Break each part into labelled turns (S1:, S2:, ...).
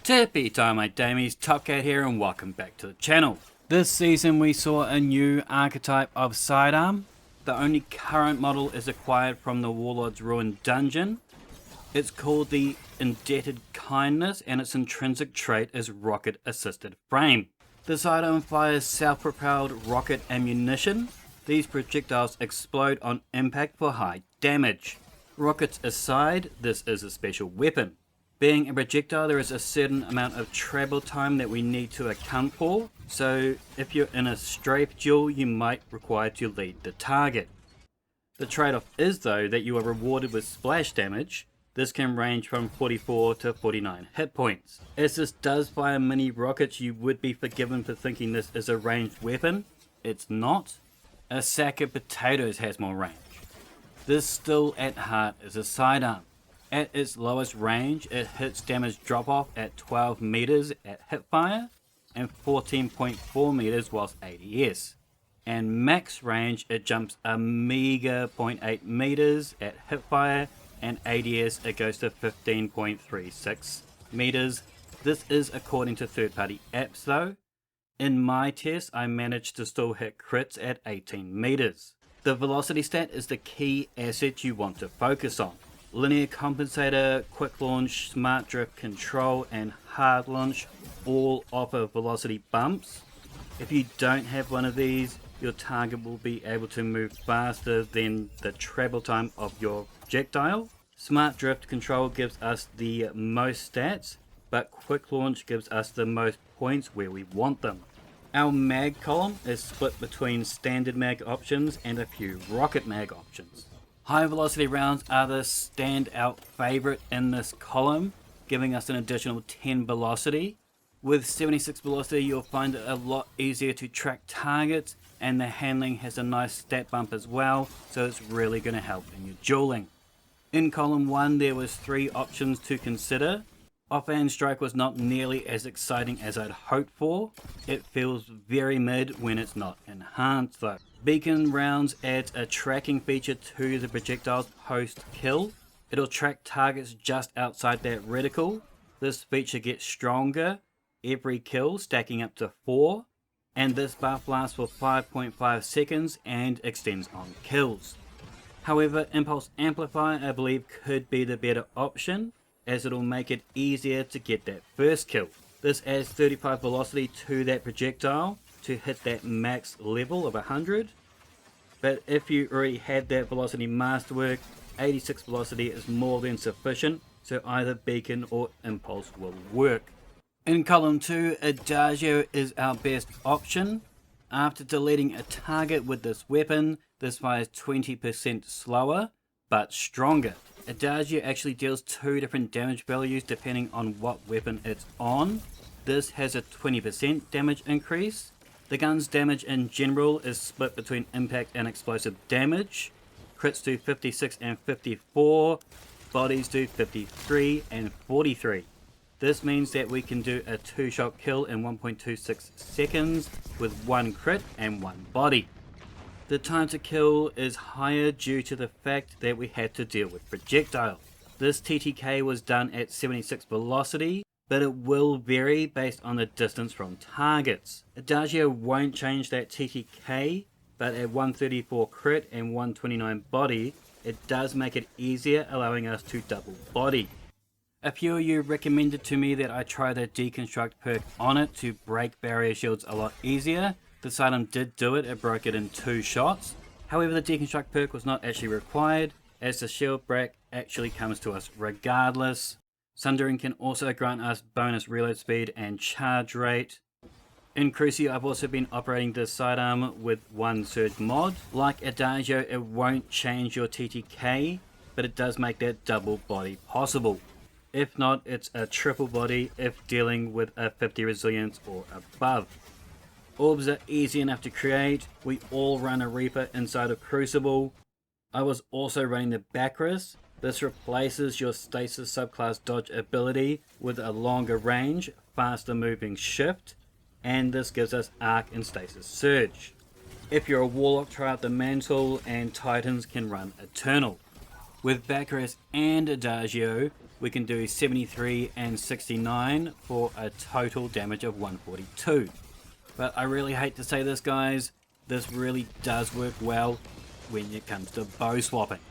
S1: Tippy time my damies, Top Cat here and welcome back to the channel. This season we saw a new archetype of Sidearm. The only current model is acquired from the Warlord's Ruined Dungeon. It's called the Indebted Kindness and its intrinsic trait is Rocket Assisted Frame. The Sidearm fires self-propelled rocket ammunition. These projectiles explode on impact for high damage. Rockets aside, this is a special weapon. Being a projectile, there is a certain amount of travel time that we need to account for, so if you're in a strafe duel, you might require to lead the target. The trade-off is though that you are rewarded with splash damage. This can range from 44 to 49 hit points. As this does fire mini rockets, you would be forgiven for thinking this is a ranged weapon. It's not. A sack of potatoes has more range. This still at heart is a sidearm. At its lowest range, it hits damage drop-off at 12 meters at hipfire and 14.4 meters whilst ADS. And max range, it jumps a meager 0.8 meters at hipfire and ADS it goes to 15.36 meters. This is according to third-party apps though. In my test, I managed to still hit crits at 18 meters. The velocity stat is the key asset you want to focus on. Linear compensator, quick launch, smart drift control and hard launch all offer velocity bumps. If you don't have one of these, your target will be able to move faster than the travel time of your projectile. Smart drift control gives us the most stats, but quick launch gives us the most points where we want them. Our mag column is split between standard mag options and a few rocket mag options. High velocity rounds are the standout favorite in this column, giving us an additional 10 velocity. With 76 velocity, you'll find it a lot easier to track targets, and the handling has a nice stat bump as well, so it's really going to help in your dueling. In column 1, there was 3 options to consider. Offhand strike was not nearly as exciting as I'd hoped for. It feels very mid when it's not enhanced though. Beacon rounds adds a tracking feature to the projectiles post kill. It'll track targets just outside that reticle. This feature gets stronger every kill, stacking up to 4. And this buff lasts for 5.5 seconds and extends on kills. However, Impulse Amplifier I believe could be the better option, as it'll make it easier to get that first kill. This adds 35 velocity to that projectile to hit that max level of 100. But if you already had that velocity masterwork, 86 velocity is more than sufficient, so either beacon or impulse will work. In column 2, Adagio is our best option. After deleting a target with this weapon, this fires 20% slower, but stronger. Adagio actually deals 2 different damage values depending on what weapon it's on. This has a 20% damage increase. The gun's damage in general is split between impact and explosive damage. Crits do 56 and 54, bodies do 53 and 43. This means that we can do a 2-shot kill in 1.26 seconds with 1 crit and 1 body. The time to kill is higher due to the fact that we had to deal with projectiles. This TTK was done at 76 velocity, but it will vary based on the distance from targets. Adagio won't change that TTK, but at 134 crit and 129 body, it does make it easier, allowing us to double body. A few of you recommended to me that I try the deconstruct perk on it to break barrier shields a lot easier. This item did do it, it broke it in 2 shots. However, the deconstruct perk was not actually required, as the shield break actually comes to us regardless. Sundering can also grant us bonus reload speed and charge rate. In Crucible, I've also been operating this sidearm with 1 surge mod. Like Adagio, it won't change your TTK, but it does make that double body possible. If not, it's a triple body if dealing with a 50 resilience or above. Orbs are easy enough to create. We all run a Reaper inside of Crucible. I was also running the Bacchus. This replaces your stasis subclass dodge ability with a longer range, faster moving shift, and this gives us arc and stasis surge. If you're a Warlock, try out the Mantle, and Titans can run Eternal. With Bacchus and Adagio, we can do 73 and 69 for a total damage of 142. But I really hate to say this, guys, this really does work well when it comes to bow swapping.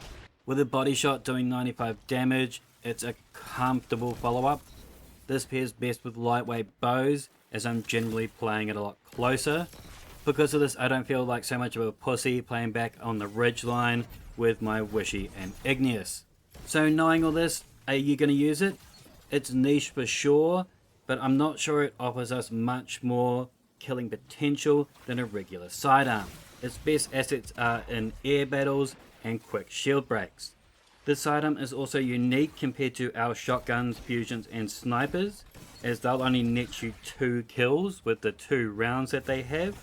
S1: With a body shot doing 95 damage, it's a comfortable follow-up. This pairs best with lightweight bows, as I'm generally playing it a lot closer. Because of this, I don't feel like so much of a pussy playing back on the ridgeline with my Wishy and Igneous. So knowing all this, are you going to use it? It's niche for sure, but I'm not sure it offers us much more killing potential than a regular sidearm. Its best assets are in air battles and quick shield breaks. This sidearm is also unique compared to our shotguns, fusions and snipers, as they'll only net you 2 kills with the 2 rounds that they have.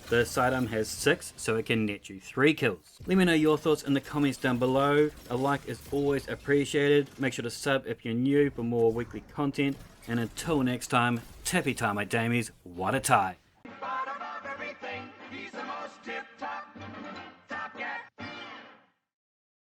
S1: The sidearm has 6, so it can net you 3 kills. Let me know your thoughts in the comments down below. A like is always appreciated. Make sure to sub if you're new for more weekly content. And until next time, tippy tie my damies, what a tie.